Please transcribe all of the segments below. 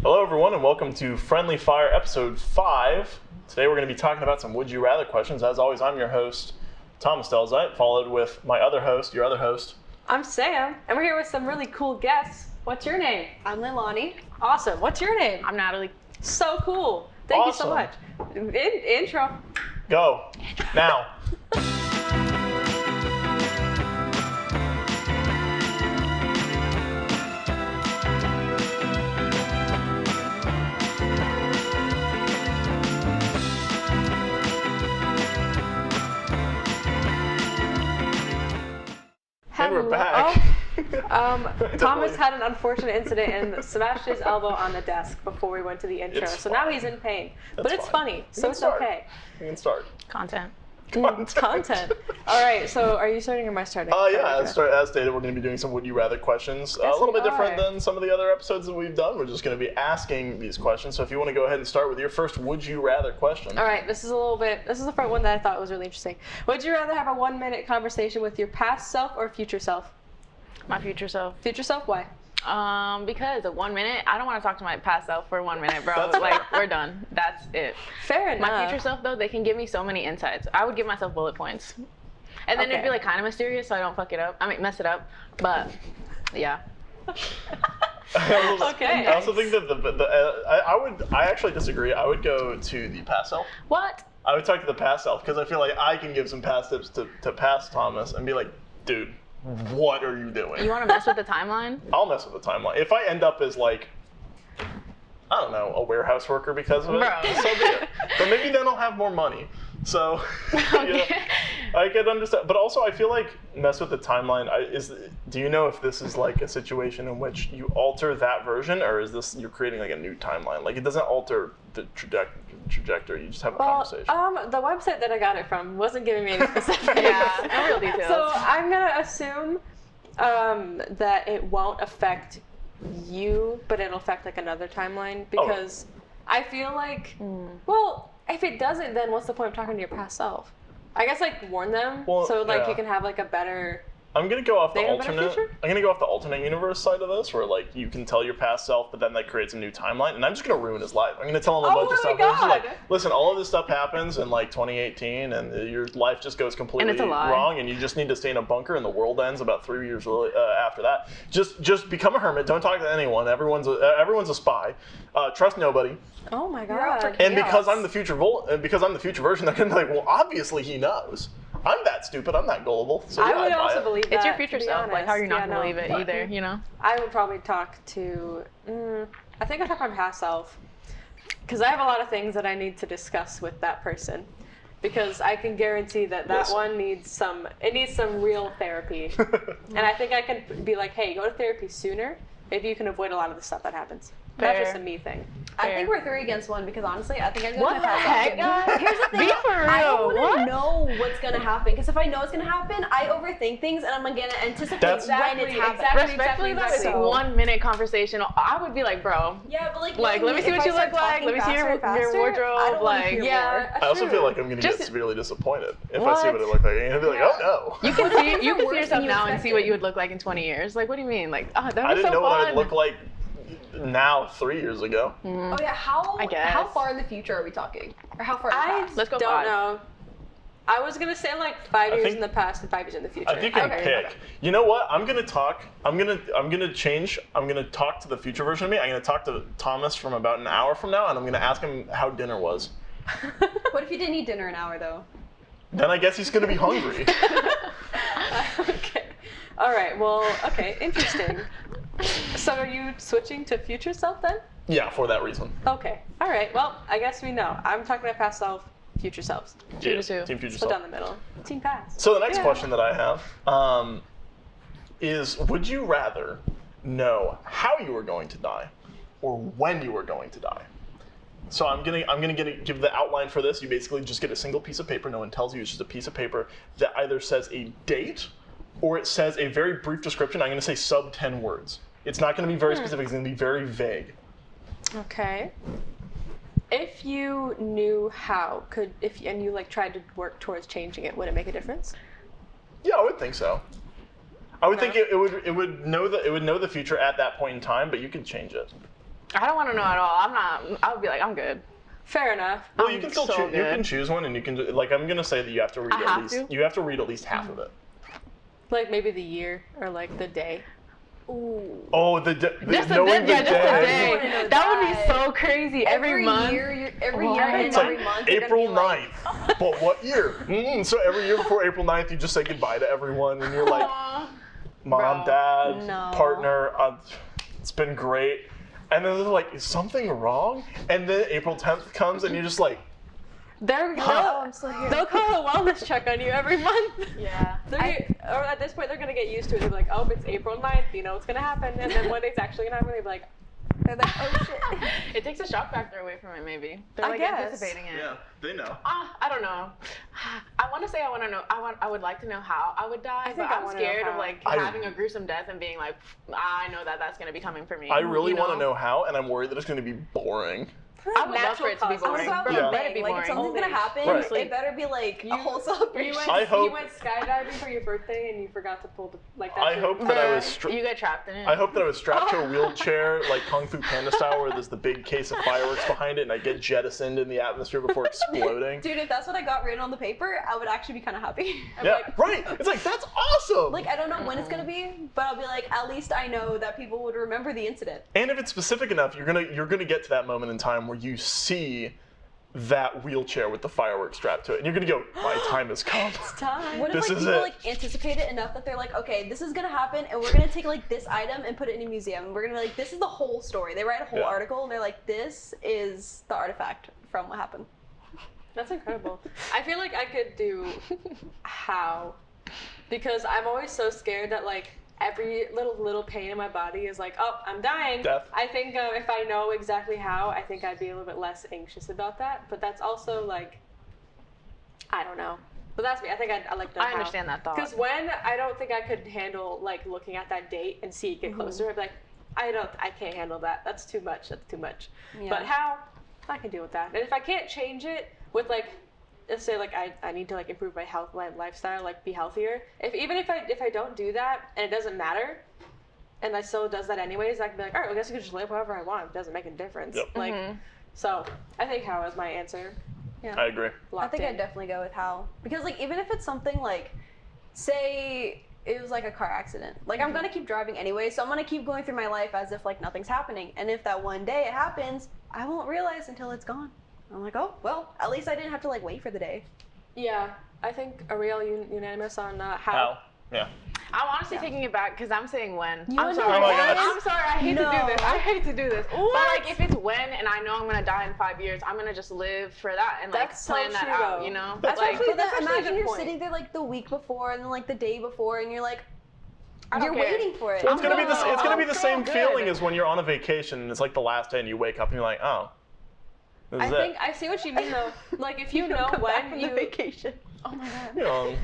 Hello everyone and welcome to Friendly Fire episode 5. Today we're going to be talking about some Would You Rather questions. As always, I'm your host, Thomas Delzeit, followed with my other host, your other host. I'm Sam, and we're here with some really cool guests. What's your name? I'm Leilani. Awesome. What's your name? I'm Nathalie. So cool. Thank you so much. Intro. Go. Now. And we're back. Thomas had an unfortunate incident and smashed his elbow on the desk before we went to the intro. It's so fine. now he's in pain. That's but it's fine. funny, so it's start. okay. We can start. Content. Content. All right, so are you starting or am I starting? As stated, we're going to be doing some Would You Rather questions. Yes, a little bit we different are. than some of the other episodes that we've done. We're just going to be asking these questions. So if you want to go ahead and start with your first Would You Rather question. All right, this is the front one that I thought was really interesting. Would you rather have a 1-minute conversation with your past self or future self? My future self. Future self, why? Because of 1 minute, I don't want to talk to my past self for 1 minute, bro. That's Like, we're done. That's it. Fair enough. My future self, though, they can give me so many insights. I would give myself bullet points. And then it'd Okay. be like kind of mysterious so I don't mess it up. But, yeah. Okay. I also think that I actually disagree. I would go to the past self. What? I would talk to the past self because I feel like I can give some past tips to past Thomas and be like, dude, what are you doing? You want to mess with the timeline? I'll mess with the timeline. If I end up as like, I don't know, a warehouse worker because of it, Bro. so be it. But maybe then I'll have more money. So, you know, I could understand. But also, I feel like mess with the timeline. Do you know if this is like a situation in which you alter that version, or is this you're creating like a new timeline? Like it doesn't alter the trajectory. You just have a conversation. The website that I got it from wasn't giving me any specifics. Yeah, no real details. So I'm gonna assume that it won't affect you, but it'll affect like another timeline because I feel like, well, if it doesn't, then what's the point of talking to your past self? I guess like warn them so like you can have like a better. I'm gonna go off the They have a better alternate. future? I'm gonna go off the alternate universe side of this, where like you can tell your past self, but then that creates a new timeline, and I'm just gonna ruin his life. I'm gonna tell him a bunch of my stuff. This is like, God. listen, all of this stuff happens in like 2018, and your life just goes completely And it's a lie. wrong, and you just need to stay in a bunker, and the world ends about 3 years after that. Just become a hermit. Don't talk to anyone. Everyone's a spy. Trust nobody. Oh my You're out for god. And because I'm the future version, they're gonna be like, well, obviously he knows. I'm that stupid. I'm that gullible. So yeah, I would I'd buy also it. believe that. It's your future to be self. Like, honest. how are you not Yeah, going to believe it Right. either, you know? I would probably talk to, I think I'd talk to my past self. Because I have a lot of things that I need to discuss with that person. Because I can guarantee that Listen. one needs some real therapy. And I think I can be like, hey, go to therapy sooner if you can avoid a lot of the stuff that happens. That's Fair. just a me thing. Fair. I think we're 3 against 1 because honestly, I think I'm gonna What the pass heck, out. guys? Here's the thing. Be for I don't real. want What? to know what's gonna happen because if I know it's gonna happen, I overthink things and I'm gonna anticipate That's- when it's happening. Respectfully, though, it's a 1 minute conversation. I would be like, bro, Yeah, but like, let me see if what I you start look like. talking Let me see faster your and faster, I wardrobe. don't wanna Like, hear Yeah. more. I also feel like I'm gonna get Just- severely disappointed if I What? see what it looks like. I'm gonna be like, oh no. you can see Things are worse yourself than you now and see what expected. you would look like in 20 years. Like, what do you mean? Like, oh, that I was didn't so know what fun. I'd look like now 3 years ago. Oh yeah, how I guess. how far in the future are we talking? Or how far in the I past? Let's go don't 5. know. I was going to say like 5 years think- in the past and 5 years in the future. I think you can Okay. pick. You know what? I'm gonna talk. I'm gonna change. I'm gonna talk to the future version of me. I'm gonna talk to Thomas from about an hour from now, and I'm gonna ask him how dinner was. What if you didn't eat dinner an hour though? Then I guess he's gonna be hungry. Okay. All right. Well, okay. Interesting. So are you switching to future self then? Yeah, for that reason. Okay. All right. Well, I guess we know. I'm talking about past self, future selves. Yeah, two. Team future Split self. down the middle. Team past. So the next Yeah. question that I have is: would you rather know how you are going to die, or when you are going to die? So I'm gonna give the outline for this. You basically just get a single piece of paper. No one tells you. It's just a piece of paper that either says a date or it says a very brief description. I'm gonna say sub 10 words. It's not gonna be very specific. It's gonna be very vague. Okay. If you knew how, and you like tried to work towards changing it, would it make a difference? Yeah, I would think so. I would No. think it would know the future at that point in time, but you could change it. I don't want to know at all. I would be like, I'm good. Fair enough. Well, you can still so choose. You good. can choose one, and you can like. I'm gonna say that you have to read You have to read at least half of it. Like maybe the year or like the day. Ooh. Oh, the Just a knowing day. the Yeah, just a day. day. That would be so crazy. Every month. Every What? year and It's every like month. you're gonna April be like, 9th. But what year? So every year before April 9th, you just say goodbye to everyone, and you're like, Aw. Mom, Bro. Dad, No. partner, it's been great. And then they're like, is something wrong? And then April 10th comes, and you're just like, They'll I'm still here. they'll call a wellness check on you every month. Yeah. Or at this point, they're gonna get used to it. They're like, oh, it's April 9th. You know what's gonna happen. And then when it's actually gonna happen, they'll be like, They're like, oh shit. It takes a shock factor away from it, maybe. They're I like guess. anticipating it. yeah, they know. I don't know. I want to say I want to know. I would like to know how I would die, think but I I'm wanna know scared of how. like I- having a gruesome death and being like, I know that that's gonna be coming for me. I really you want to know how, and I'm worried that it's going to be boring. I would love for it to be Natural boring. causes. I Yeah. was Let it be like, if boring. something's gonna happen, Right. it better be like a whole You celebration. went, I hope- you went skydiving for your birthday and you forgot to pull the like. I hope that I was. You get trapped in it. I hope that I was strapped to a wheelchair, like Kung Fu Panda style, where there's the big case of fireworks behind it, and I get jettisoned in the atmosphere before exploding. Dude, if that's what I got written on the paper, I would actually be kind of happy. Yeah, right. It's like that's awesome. Like, I don't know when it's gonna be, but I'll be like, at least I know that people would remember the incident. And if it's specific enough, you're gonna get to that moment in time where you see that wheelchair with the fireworks strapped to it, and you're gonna go, my time has come. Time. What if This like is people it. like anticipate it enough that they're like, okay, this is gonna happen, and we're gonna take like this item and put it in a museum, and we're gonna be like, this is the whole story. They write a whole Yeah. article, and they're like, this is the artifact from what happened. That's incredible. I feel like I could do how, because I'm always so scared that like every little pain in my body is like, oh, I'm dying. Death. I think if I know exactly how, I think I'd be a little bit less anxious about that. But that's also like, I don't know. But that's me. I think I'd like to know I understand that thought. Because when I don't think I could handle like looking at that date and see it get closer, I'd be like, I can't handle that. That's too much. That's too much. Yeah. But how? I can deal with that. And if I can't change it with like, let's say like I need to like improve my health, my lifestyle, like be healthier. Even if I don't do that and it doesn't matter, and I still does that anyways, I can be like, all right, well, I guess I could just live however I want. It doesn't make a difference. Yep. Like, so I think how is my answer. Yeah. I agree. I Locked think in. I'd definitely go with how. Because, like, even if it's something like, say it was like a car accident. Like, I'm going to keep driving anyway, so I'm going to keep going through my life as if, like, nothing's happening. And if that one day it happens, I won't realize until it's gone. I'm like, oh, well, at least I didn't have to, like, wait for the day. Yeah, I think are we all unanimous on how? How? Yeah. I'm honestly taking it back because I'm saying when. You I'm wanna sorry. know when? I'm sorry. I hate to do No. this. I hate to do this. What? But like, if it's when, and I know I'm gonna die in 5 years, I'm gonna just live for that and like That's so plan that true, out. though. You know. That's like, actually- But then actually a imagine good you're point. sitting there, like, the week before and then, like, the day before, and you're like, I don't you're care. waiting for it. Well, it's gonna be the No, it's gonna be I'm the so same good. feeling as when you're on a vacation and it's like the last day and you wake up and you're like, oh, this I is think it. I see what you mean though. Like if you don't know come back when from you the vacation. Oh my god. You know,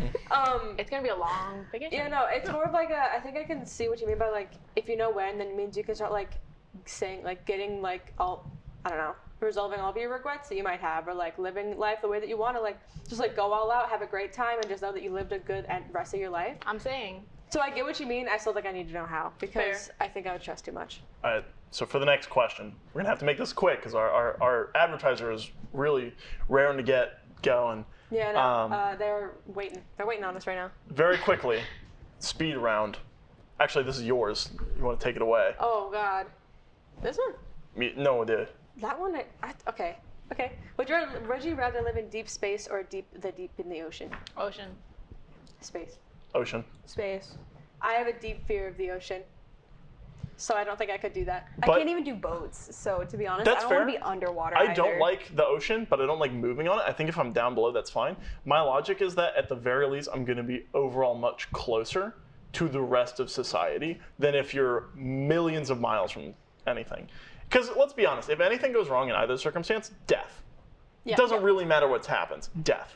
it's gonna be a long vacation. Yeah, no, it's more of like a. I think I can see what you mean by like if you know when, then it means you can start like saying like getting like all I don't know resolving all of your regrets that you might have or like living life the way that you want to like just like go all out, have a great time, and just know that you lived a good rest of your life. I'm saying. So I get what you mean. I still think I need to know how because Fair. I think I would trust too much. all right. So for the next question, we're gonna have to make this quick because our advertiser is really raring to get going. Yeah, no, they're waiting. They're waiting on us right now. Very quickly, speed round. Actually, this is yours. You want to take it away? Oh God, this one. No, the That one, okay. Would you rather live in deep space or deep in the ocean? Ocean. Space. ocean. Space. I have a deep fear of the ocean, so I don't think I could do that. I But- can't even do boats, so to be honest, That's I don't want to fair. be underwater I either. don't like the ocean, but I don't like moving on it. I think if I'm down below, that's fine. My logic is that at the very least, I'm going to be overall much closer to the rest of society than if you're millions of miles from anything. Because let's be honest, if anything goes wrong in either circumstance, death. Yeah. It doesn't really matter what happens, death.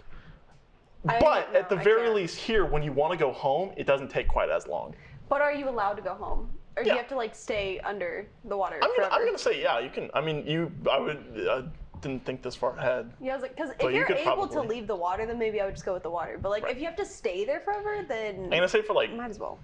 But No, at the I very can't. least here, when you want to go home, it doesn't take quite as long. But are you allowed to go home? Or do Yeah. you have to like stay under the water I'm forever? gonna say yeah, you can. I mean, I didn't think this far ahead. Yeah, I was like, because But if you you're could able to probably- leave the water, then maybe I would just go with the water. But like, Right. if you have to stay there forever, then I'm gonna say for like might as well.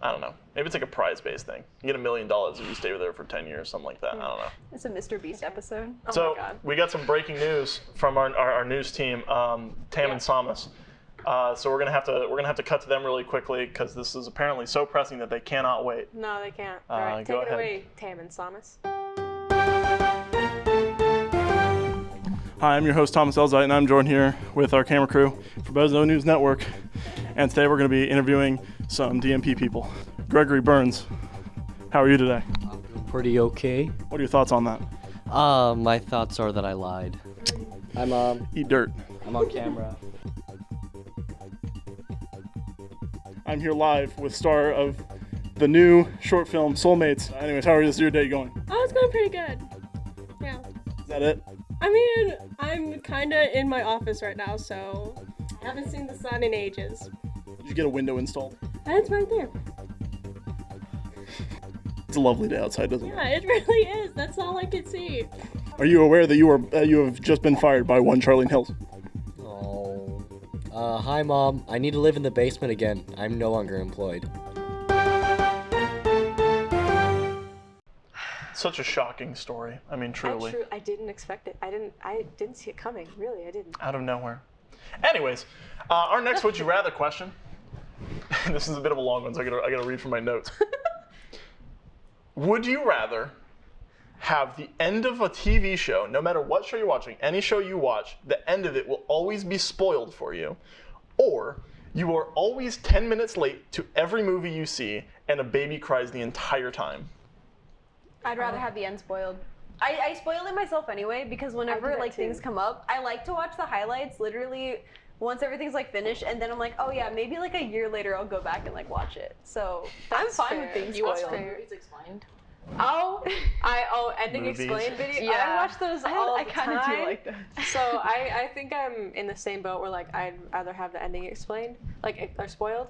I don't know. Maybe it's like a prize-based thing. You get $1 million if you stay there for 10 years, something like that. I don't know. It's a Mr. Beast episode. Oh So my God. we got some breaking news from our news team, Tam and Samus. So we're gonna have to cut to them really quickly because this is apparently so pressing that they cannot wait. No, they can't. All right, go take it ahead. away, Tam and Samus. Hi, I'm your host Thomas Delzeit, and I'm joined here with our camera crew for Bozo News Network. And today we're going to be interviewing some DMP people. Gregory Burns, how are you today? I'm doing pretty okay. What are your thoughts on that? My thoughts are that I lied. Eat dirt. I'm on camera. I'm here live with star of the new short film Soulmates. Anyways, how is your day going? Oh, it's going pretty good. Yeah. Is that it? I mean, I'm kind of in my office right now, so I haven't seen the sun in ages. Did you get a window installed? And it's right there. It's a lovely day outside, doesn't Yeah, it? it really is. That's all I could see. Are you aware that you have just been fired by one Charlene Hills? Oh. Hi, Mom. I need to live in the basement again. I'm no longer employed. Such a shocking story. I mean, truly. I didn't expect it. I didn't see it coming. Really, I didn't. Out of nowhere. Anyways, our next Would You Rather question. This is a bit of a long one, so I gotta read from my notes. Would you rather have the end of a TV show, no matter what show you're watching, any show you watch, the end of it will always be spoiled for you, or you are always 10 minutes late to every movie you see and a baby cries the entire time? I'd rather have the end spoiled. I spoil it myself anyway because whenever that like too. things come up, I like to watch the highlights literally once everything's like finished, and then I'm like, oh yeah, maybe like a year later I'll go back and like watch it. So I'm That's fine fair. with things You watch spoiled. movies explained? Ending Movies. explained video. Yeah. I watch those all I the kind of time. do like that. So I think I'm in the same boat where like I'd rather have the ending explained, like or spoiled,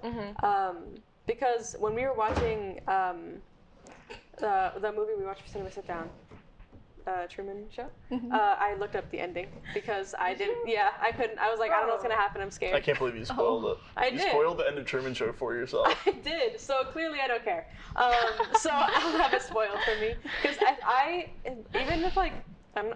because when we were watching the movie we watched for Cinema Sit Down, Truman Show, I looked up the ending because I didn't. Yeah, I couldn't. I was like, I don't know what's gonna happen. I'm scared. I can't believe you spoiled it. I You did. spoiled the end of Truman Show for yourself. I did. So clearly I don't care. So I'll have it spoiled for me because I even if like.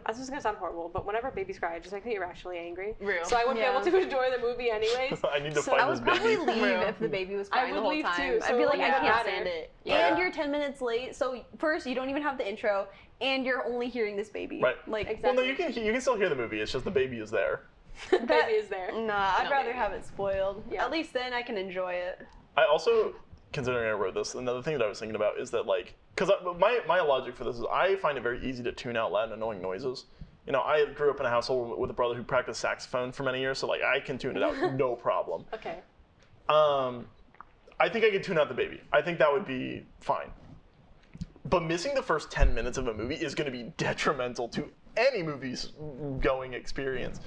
This is gonna sound horrible, but whenever babies cry, I just like irrationally angry. Real. So I wouldn't be able to enjoy the movie anyways. I need to So find I this would probably baby. leave if the baby was crying would the whole leave time. too, so I'd be like, it I wouldn't can't matter. stand it. Yeah. And you're 10 minutes late, so first you don't even have the intro, and you're only hearing this baby. Right. Like, Exactly. Well, no, you can still hear the movie. It's just the baby is there. The baby is there. nah, I'd No, rather baby. have it spoiled. Yeah. At least then I can enjoy it. I also, considering I wrote this, another thing that I was thinking about is that like, because my logic for this is I find it very easy to tune out loud and annoying noises. You know, I grew up in a household with a brother who practiced saxophone for many years, so like I can tune it out no problem. Okay. I think I could tune out the baby. I think that would be fine. But missing the first 10 minutes of a movie is going to be detrimental to any movie's going experience.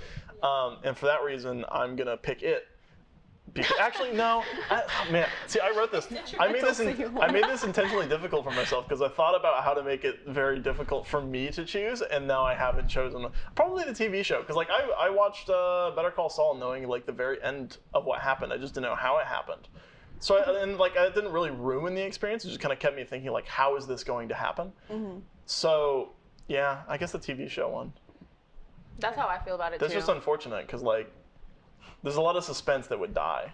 And for that reason, I'm going to pick it. Actually, no. Man, see, I wrote this. I made this intentionally difficult for myself because I thought about how to make it very difficult for me to choose, and now I haven't chosen. Probably the TV show, because like I watched Better Call Saul knowing like the very end of what happened. I just didn't know how it happened. So it didn't really ruin the experience. It just kind of kept me thinking like, how is this going to happen? So yeah, I guess the TV show one. That's how I feel about it That's too. just unfortunate because like there's a lot of suspense that would die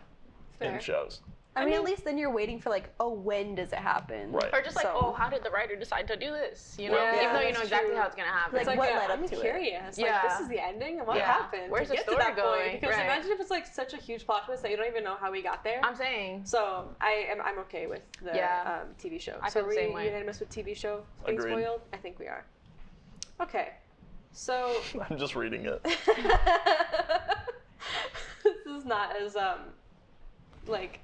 in Fair. shows. I mean, at least then you're waiting for like, oh, when does it happen? Right. Or just like, So- oh, how did the writer decide to do this? You know, Yeah, even though you know that's exactly true. how it's gonna happen. Like, what led up I'm to it? curious. Like, Yeah. this is the ending, and what Yeah. happened? Where's to the get story to that going? point? Because Right. imagine if it's like such a huge plot twist that you don't even know how we got there. I'm saying. So I'm okay with the Yeah. TV show. I So feel the same way. unanimous with TV show being Agreed. spoiled? I think we are. Okay. So I'm just reading it. this is not as like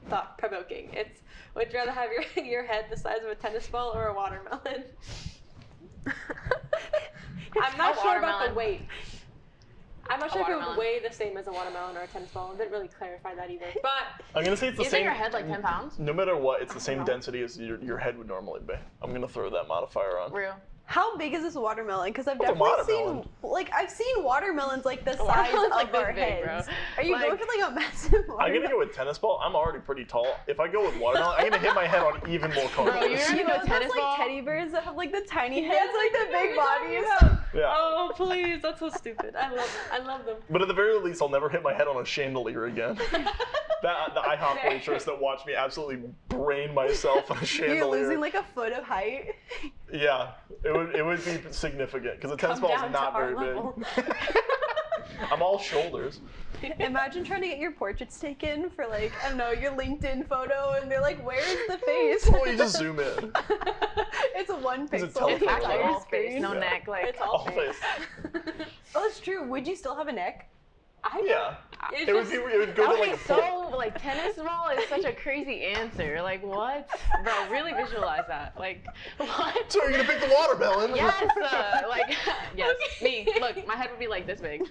thought provoking. It's would you rather have your head the size of a tennis ball or a watermelon? I'm not A sure about the watermelon. weight. I'm not sure if it would watermelon. weigh the same as a watermelon or a tennis ball. It didn't really clarify that either. But I'm gonna say it's the Isn't same. your head like 10 pounds? No matter what, it's the same know. density as your head would normally be. I'm gonna throw that modifier on. Real. How big is this watermelon? Because I've What's a definitely watermelon? seen, like, I've seen watermelons like the size Watermelon's of like this our big, heads. bro. Are you Like- going for like a massive I'm watermelon? gonna go with tennis ball. I'm already pretty tall. If I go with watermelon, I'm gonna hit my head on even more Bro, cartilage. you're You gonna know go those tennis like ball? teddy bears that have like the tiny Yeah, heads, like the I know big what you're bodies? talking about. Yeah. Oh, please, that's so stupid. I love them. But at the very least, I'll never hit my head on a chandelier again. The IHOP waitress that watched me absolutely brain myself on a chandelier. You're losing like a foot of height. Yeah, it would be significant because a tennis Come ball is down not to our very level. big. I'm all shoulders. Imagine trying to get your portraits taken for like, I don't know, your LinkedIn photo and they're like, where's the face? Well, you just zoom in. It's a one It's a pixel telephoto. It's actually Entire all face, no Yeah. neck. Like, It's all All face. Oh, that's true. Would you still have a neck? Yeah. It's It would just, be. It would go that to would like a be pool. so, like, tennis ball is such a crazy answer. Like, what? Bro, really visualize that. Like, what? So you're gonna pick the watermelon? Yes, like, yes, me. Look, my head would be like this big.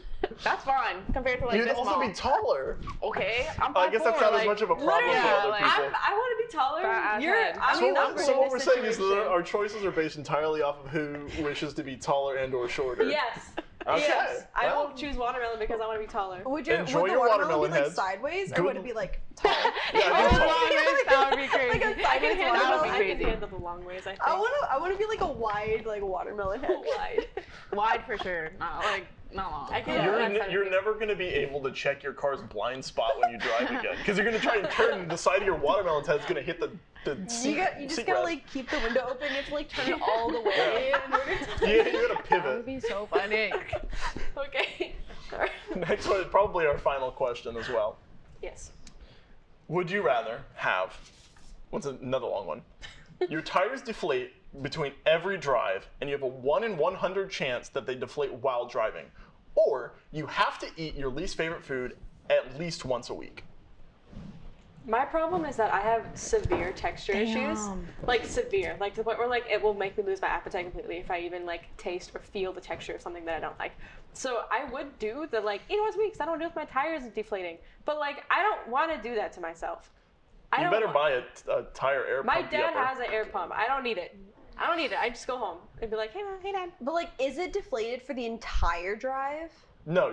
That's fine compared to like You'd this also small. be taller. Okay, I'm 5'4", I guess that's not like, as much of a problem literally, for other like, people. I want to be taller. Fat ass You're. head. I So, mean, what- I'm so what we're saying is that situation. our choices are based entirely off of who wishes to be taller and/or shorter. Yes. Okay. Yes. I well, will choose watermelon because I want to be taller. Would Enjoy would the your watermelon watermelon be like heads. sideways or Good- would it be like tall? Yeah, Oh, good long talk. ways, that would be crazy. Like a I can sideways handle. That would be I watermelon? can crazy. handle the long ways. I think. I wanna be like a wide like watermelon head. Wide. Wide for sure, not like not long. I can- Yeah, that's how You're it never going to be able to check your car's blind spot when you drive again, because you're going to try and turn. The side of your watermelon's head's going to hit the seat. You just seat gotta rest. like keep the window open. You have to like turn it all the way in order to. Yeah, you got to That would pivot. be so funny. Okay. Next one, probably our final question as well. Yes. Would you rather have? What's another long one? Your tires deflate between every drive, and you have a 1 in 100 chance that they deflate while driving, or you have to eat your least favorite food at least once a week. My problem is that I have severe texture issues. Damn. Like severe. Like to the point where like it will make me lose my appetite completely if I even like taste or feel the texture of something that I don't like. So I would do the like eat once a week 'cause I don't want to do it if my tires are deflating. But like I don't want to do that to myself. I You don't better want- buy a tire air My pump. dad has an air pump. I don't need it. I don't need it. I just go home and be like, hey mom, hey dad. But like, is it deflated for the entire drive? No,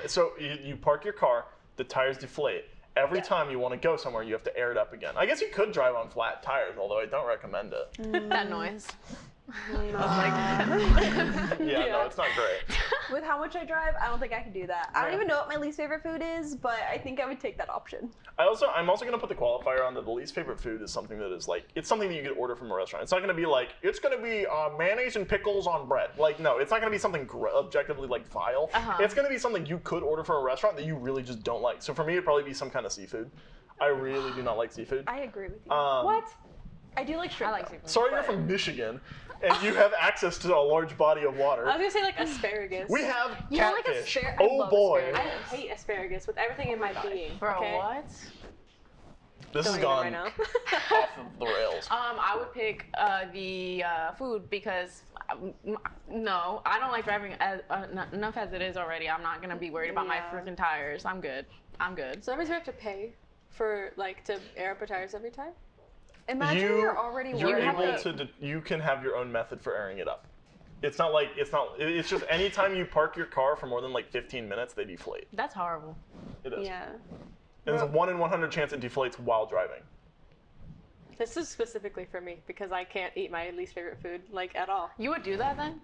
so you park your car, the tires deflate. Every time you want to go somewhere, you have to air it up again. I guess you could drive on flat tires, although I don't recommend it. That noise. Yeah, no, it's not great. With how much I drive, I don't think I could do that. I don't Yeah. even know what my least favorite food is, but I think I would take that option. I'm also going to put the qualifier on that the least favorite food is something that is like, it's something that you could order from a restaurant. It's not going to be like, it's going to be mayonnaise and pickles on bread. Like, no, it's not going to be something objectively like vile. Uh-huh. It's going to be something you could order from a restaurant that you really just don't like. So for me, it'd probably be some kind of seafood. I really do not like seafood. I agree with you. What? I do like shrimp. I like though. seafood. Sorry you're from Michigan and you have access to a large body of water. I was gonna say like asparagus. We have You don't like catfish. aspar- I Oh love boy. asparagus. I hate asparagus with everything in my being. Bro, okay? what? This has Don't eat it gone right now. off of the rails. I would pick the food because no, I don't like driving enough as it is already. I'm not gonna be worried about my Yeah. freaking tires. I'm good. I'm good. So that means we have to pay for like to air up our tires every time. Imagine you're already You're worried. able to you can have your own method for airing it up. It's it's just anytime you park your car for more than like 15 minutes, they deflate. That's horrible. It is. Yeah. And there's a 1 in 100 chance it deflates while driving. This is specifically for me because I can't eat my least favorite food like at all. You would do that then?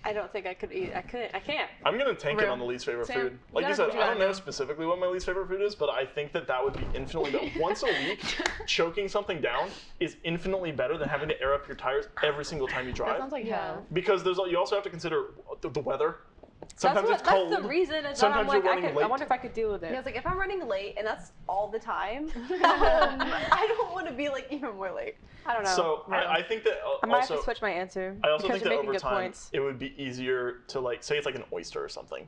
I don't think I could eat. I couldn't. I can't. I'm gonna tank it Real. on the least favorite Sam, food. you Like you gotta said, do I don't that know now. specifically what my least favorite food is, but I think that would be infinitely better. Once a week, choking something down is infinitely better than having to air up your tires every single time you That drive. sounds like hell. Because you also have to consider the wetter. Sometimes it's cold. That's the reason. Is that I'm Sometimes like you're I running could. I late. wonder if I could deal with it. Yeah, it's like if I'm running late and that's all the time, I don't want to be like even more late. I don't know. So I think that I might have also to switch my answer. I also because think you're that making over good time points. it would be easier to like say it's like an oyster or something.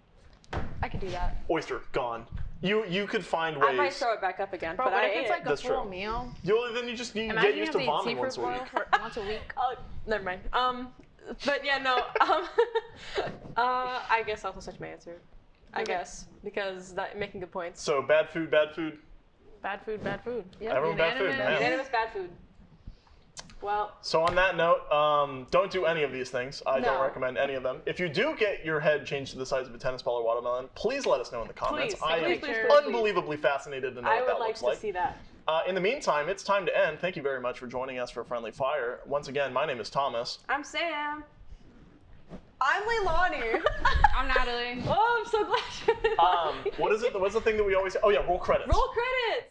I could do that. Oyster gone. You could find I might ways. throw it back up again, Bro, but but I if ate it's it. like a That's full true. meal, Then you just imagine get you used have to to eat vomiting seafood once a boil week. for once a week. Oh, never mind. But yeah, no. I guess I'll switch my answer. I guess because that making good points. So bad food, bad food. Bad food, bad food. Yep. Everyone bad food, Unanimous. man. Unanimous bad food. Well. So on that note, don't do any of these things. I don't No. recommend any of them. If you do get your head changed to the size of a tennis ball or watermelon, please let us know in the comments. Please, I am please, please, please, unbelievably fascinated to know I what would that like looks to like. see that. In the meantime, it's time to end. Thank you very much for joining us for Friendly Fire. Once again, my name is Thomas. I'm Sam. I'm Leilani. I'm Natalie. Oh, I'm so glad. What is it? What's the thing that we always say? Oh yeah, roll credits. Roll credits.